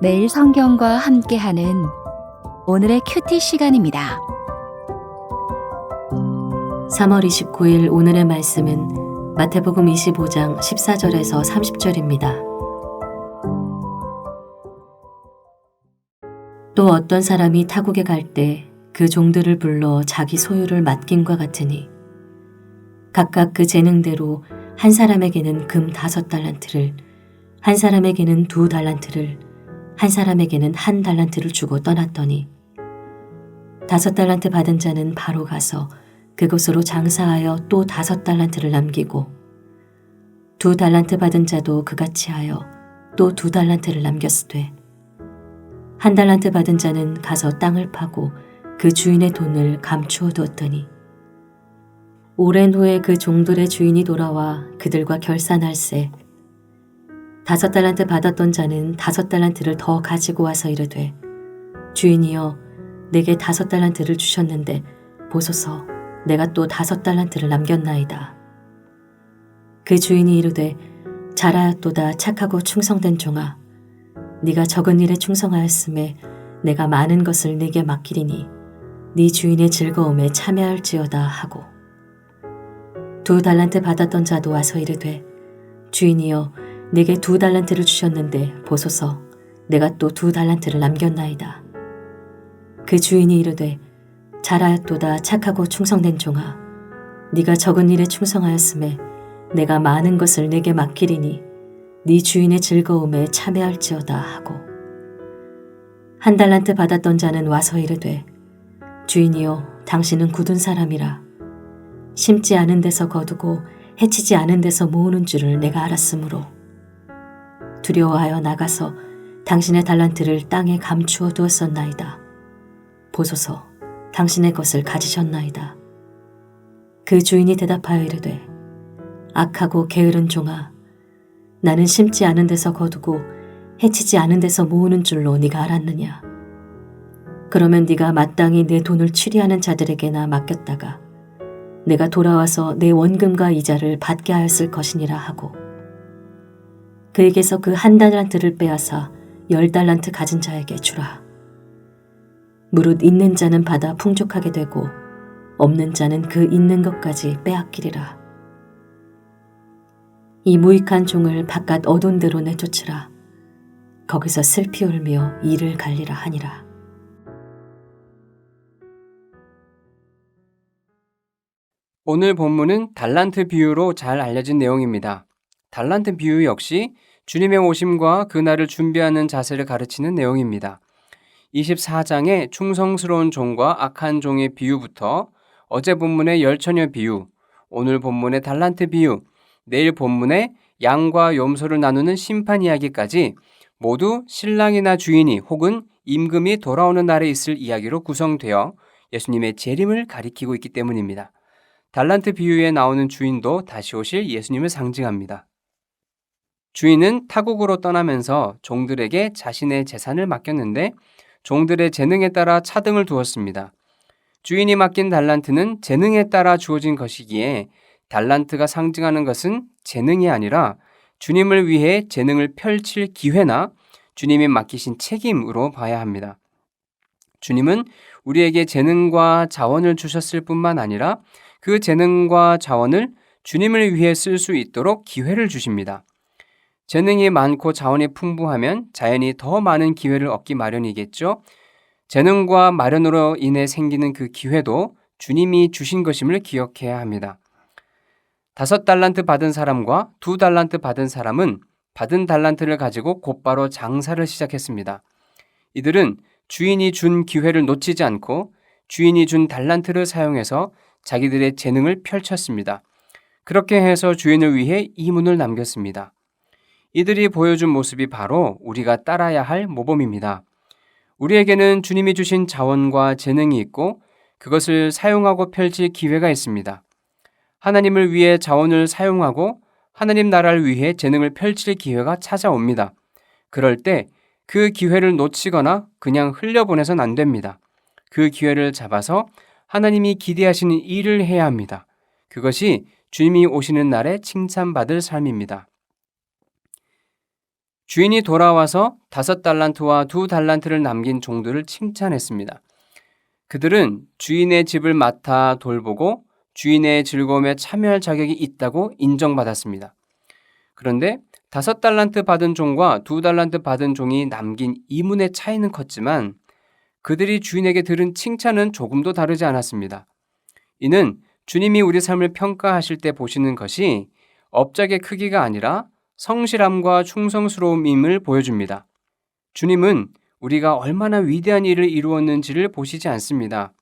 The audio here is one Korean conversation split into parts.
매일 성경과 함께하는 오늘의 큐티 시간입니다. 3월 29일 오늘의 말씀은 마태복음 25장 14절에서 30절입니다. 또 어떤 사람이 타국에 갈 때 그 종들을 불러 자기 소유를 맡김과 같으니 각각 그 재능대로 한 사람에게는 금 5달란트를, 한 사람에게는 2달란트를, 한 사람에게는 1달란트를 주고 떠났더니 5달란트 받은 자는 바로 가서 그곳으로 장사하여 또 5달란트를 남기고 2달란트 받은 자도 그같이 하여 또 2달란트를 남겼으되 1달란트 받은 자는 가서 땅을 파고 그 주인의 돈을 감추어 두었더니 오랜 후에 그 종들의 주인이 돌아와 그들과 결산할세 5달란트 받았던 자는 5달란트를 더 가지고 와서 이르되 주인이여 내게 5달란트를 주셨는데 보소서 내가 또 5달란트를 남겼나이다. 그 주인이 이르되 잘하였도다 착하고 충성된 종아 네가 적은 일에 충성하였음에 내가 많은 것을 네게 맡기리니 네 주인의 즐거움에 참여할지어다 하고 2달란트 받았던 자도 와서 이르되 주인이여 내게 2달란트를 주셨는데 보소서 내가 또 2달란트를 남겼나이다. 그 주인이 이르되 잘하였도다 착하고 충성된 종아 네가 적은 일에 충성하였음에 내가 많은 것을 네게 맡기리니 네 주인의 즐거움에 참여할지어다 하고 1달란트 받았던 자는 와서 이르되 주인이여 당신은 굳은 사람이라 심지 않은 데서 거두고 해치지 않은 데서 모으는 줄을 내가 알았으므로 두려워하여 나가서 당신의 달란트를 땅에 감추어 두었었나이다. 보소서 당신의 것을 가지셨나이다. 그 주인이 대답하여 이르되 악하고 게으른 종아 나는 심지 않은 데서 거두고 해치지 않은 데서 모으는 줄로 네가 알았느냐. 그러면 네가 마땅히 내 돈을 취리하는 자들에게나 맡겼다가 내가 돌아와서 내 원금과 이자를 받게 하였을 것이니라 하고 그에게서 그 1달란트를 빼앗아 10달란트 가진 자에게 주라. 무릇 있는 자는 받아 풍족하게 되고 없는 자는 그 있는 것까지 빼앗기리라. 이 무익한 종을 바깥 어두운 데로 내쫓으라. 거기서 슬피 울며 이를 갈리라 하니라. 오늘 본문은 달란트 비유로 잘 알려진 내용입니다. 달란트 비유 역시 주님의 오심과 그날을 준비하는 자세를 가르치는 내용입니다. 24장의 충성스러운 종과 악한 종의 비유부터 어제 본문의 열처녀 비유, 오늘 본문의 달란트 비유, 내일 본문의 양과 염소를 나누는 심판 이야기까지 모두 신랑이나 주인이 혹은 임금이 돌아오는 날에 있을 이야기로 구성되어 예수님의 재림을 가리키고 있기 때문입니다. 달란트 비유에 나오는 주인도 다시 오실 예수님을 상징합니다. 주인은 타국으로 떠나면서 종들에게 자신의 재산을 맡겼는데 종들의 재능에 따라 차등을 두었습니다. 주인이 맡긴 달란트는 재능에 따라 주어진 것이기에 달란트가 상징하는 것은 재능이 아니라 주님을 위해 재능을 펼칠 기회나 주님이 맡기신 책임으로 봐야 합니다. 주님은 우리에게 재능과 자원을 주셨을 뿐만 아니라 그 재능과 자원을 주님을 위해 쓸 수 있도록 기회를 주십니다. 재능이 많고 자원이 풍부하면 자연히 더 많은 기회를 얻기 마련이겠죠. 재능과 마련으로 인해 생기는 그 기회도 주님이 주신 것임을 기억해야 합니다. 5달란트 받은 사람과 2달란트 받은 사람은 받은 달란트를 가지고 곧바로 장사를 시작했습니다. 이들은 주인이 준 기회를 놓치지 않고 주인이 준 달란트를 사용해서 자기들의 재능을 펼쳤습니다. 그렇게 해서 주인을 위해 이문을 남겼습니다. 이들이 보여준 모습이 바로 우리가 따라야 할 모범입니다. 우리에게는 주님이 주신 자원과 재능이 있고 그것을 사용하고 펼칠 기회가 있습니다. 하나님을 위해 자원을 사용하고 하나님 나라를 위해 재능을 펼칠 기회가 찾아옵니다. 그럴 때 그 기회를 놓치거나 그냥 흘려보내선 안 됩니다. 그 기회를 잡아서 하나님이 기대하시는 일을 해야 합니다. 그것이 주님이 오시는 날에 칭찬받을 삶입니다. 주인이 돌아와서 5달란트와 2달란트를 남긴 종들을 칭찬했습니다. 그들은 주인의 집을 맡아 돌보고 주인의 즐거움에 참여할 자격이 있다고 인정받았습니다. 그런데 5달란트 받은 종과 2달란트 받은 종이 남긴 이문의 차이는 컸지만 그들이 주인에게 들은 칭찬은 조금도 다르지 않았습니다. 이는 주님이 우리 삶을 평가하실 때 보시는 것이 업적의 크기가 아니라 성실함과 충성스러움임을 보여줍니다. 주님은 우리가 얼마나 위대한 일을 이루었는지를 보시지 않습니다.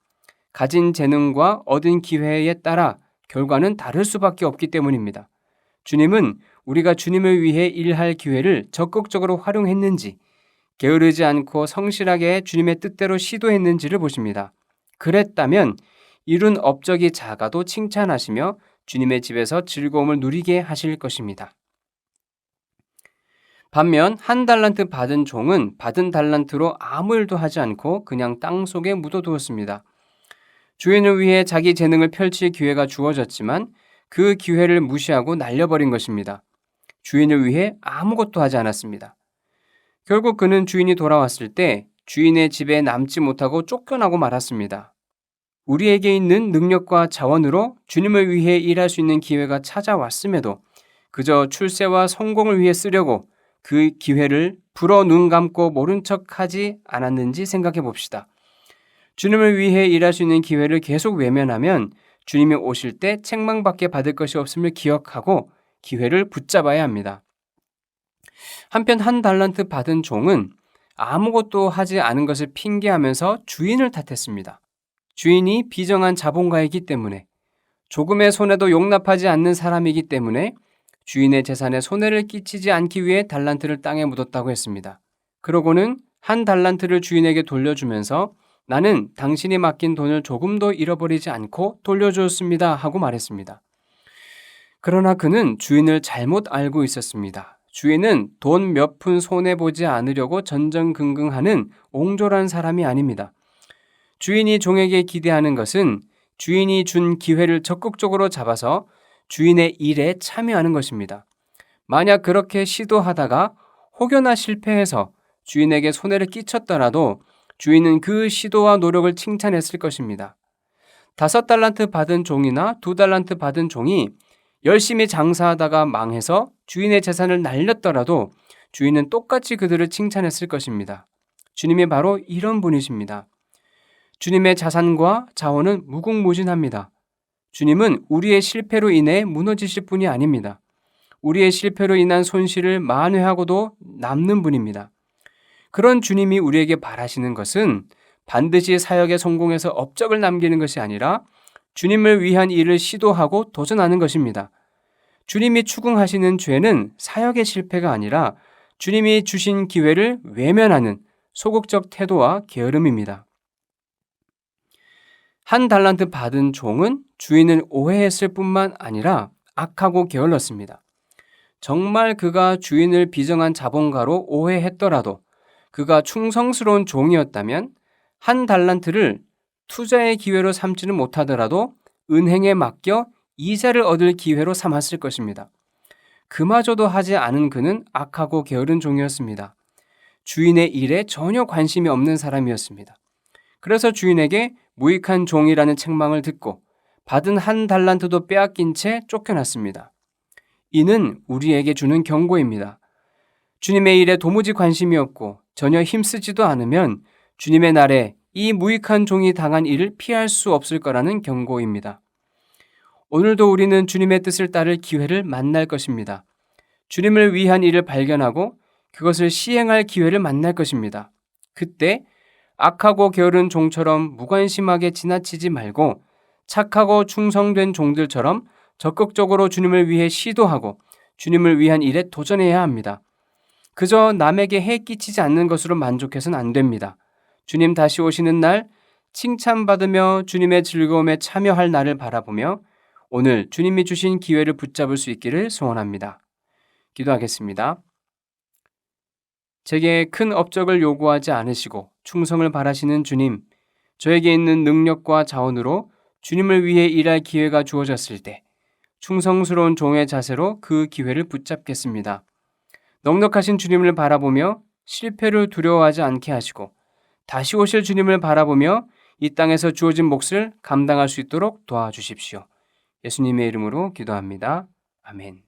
가진 재능과 얻은 기회에 따라 결과는 다를 수밖에 없기 때문입니다. 주님은 우리가 주님을 위해 일할 기회를 적극적으로 활용했는지, 게으르지 않고 성실하게 주님의 뜻대로 시도했는지를 보십니다. 그랬다면 이룬 업적이 작아도 칭찬하시며 주님의 집에서 즐거움을 누리게 하실 것입니다. 반면 1달란트 받은 종은 받은 달란트로 아무 일도 하지 않고 그냥 땅속에 묻어두었습니다. 주인을 위해 자기 재능을 펼칠 기회가 주어졌지만 그 기회를 무시하고 날려버린 것입니다. 주인을 위해 아무것도 하지 않았습니다. 결국 그는 주인이 돌아왔을 때 주인의 집에 남지 못하고 쫓겨나고 말았습니다. 우리에게 있는 능력과 자원으로 주님을 위해 일할 수 있는 기회가 찾아왔음에도 그저 출세와 성공을 위해 쓰려고 그 기회를 불어 눈 감고 모른 척하지 않았는지 생각해 봅시다. 주님을 위해 일할 수 있는 기회를 계속 외면하면 주님이 오실 때 책망밖에 받을 것이 없음을 기억하고 기회를 붙잡아야 합니다. 한편 1달란트 받은 종은 아무것도 하지 않은 것을 핑계하면서 주인을 탓했습니다. 주인이 비정한 자본가이기 때문에, 조금의 손해도 용납하지 않는 사람이기 때문에 주인의 재산에 손해를 끼치지 않기 위해 달란트를 땅에 묻었다고 했습니다. 그러고는 1달란트를 주인에게 돌려주면서 나는 당신이 맡긴 돈을 조금도 잃어버리지 않고 돌려주었습니다 하고 말했습니다. 그러나 그는 주인을 잘못 알고 있었습니다. 주인은 돈 몇 푼 손해보지 않으려고 전전긍긍하는 옹졸한 사람이 아닙니다. 주인이 종에게 기대하는 것은 주인이 준 기회를 적극적으로 잡아서 주인의 일에 참여하는 것입니다. 만약 그렇게 시도하다가 혹여나 실패해서 주인에게 손해를 끼쳤더라도 주인은 그 시도와 노력을 칭찬했을 것입니다. 5달란트 받은 종이나 2달란트 받은 종이 열심히 장사하다가 망해서 주인의 재산을 날렸더라도 주인은 똑같이 그들을 칭찬했을 것입니다. 주님이 바로 이런 분이십니다. 주님의 자산과 자원은 무궁무진합니다. 주님은 우리의 실패로 인해 무너지실 분이 아닙니다. 우리의 실패로 인한 손실을 만회하고도 남는 분입니다. 그런 주님이 우리에게 바라시는 것은 반드시 사역에 성공해서 업적을 남기는 것이 아니라 주님을 위한 일을 시도하고 도전하는 것입니다. 주님이 추궁하시는 죄는 사역의 실패가 아니라 주님이 주신 기회를 외면하는 소극적 태도와 게으름입니다. 1달란트 받은 종은 주인을 오해했을 뿐만 아니라 악하고 게을렀습니다. 정말 그가 주인을 비정한 자본가로 오해했더라도 그가 충성스러운 종이었다면 1달란트를 투자의 기회로 삼지는 못하더라도 은행에 맡겨 이자를 얻을 기회로 삼았을 것입니다. 그마저도 하지 않은 그는 악하고 게으른 종이었습니다. 주인의 일에 전혀 관심이 없는 사람이었습니다. 그래서 주인에게 무익한 종이라는 책망을 듣고 받은 1달란트도 빼앗긴 채 쫓겨났습니다. 이는 우리에게 주는 경고입니다. 주님의 일에 도무지 관심이 없고 전혀 힘쓰지도 않으면 주님의 날에 이 무익한 종이 당한 일을 피할 수 없을 거라는 경고입니다. 오늘도 우리는 주님의 뜻을 따를 기회를 만날 것입니다. 주님을 위한 일을 발견하고 그것을 시행할 기회를 만날 것입니다. 그때 악하고 게으른 종처럼 무관심하게 지나치지 말고 착하고 충성된 종들처럼 적극적으로 주님을 위해 시도하고 주님을 위한 일에 도전해야 합니다. 그저 남에게 해 끼치지 않는 것으로 만족해서는 안 됩니다. 주님 다시 오시는 날 칭찬받으며 주님의 즐거움에 참여할 날을 바라보며 오늘 주님이 주신 기회를 붙잡을 수 있기를 소원합니다. 기도하겠습니다. 제게 큰 업적을 요구하지 않으시고 충성을 바라시는 주님, 저에게 있는 능력과 자원으로 주님을 위해 일할 기회가 주어졌을 때 충성스러운 종의 자세로 그 기회를 붙잡겠습니다. 넉넉하신 주님을 바라보며 실패를 두려워하지 않게 하시고 다시 오실 주님을 바라보며 이 땅에서 주어진 몫을 감당할 수 있도록 도와주십시오. 예수님의 이름으로 기도합니다. 아멘.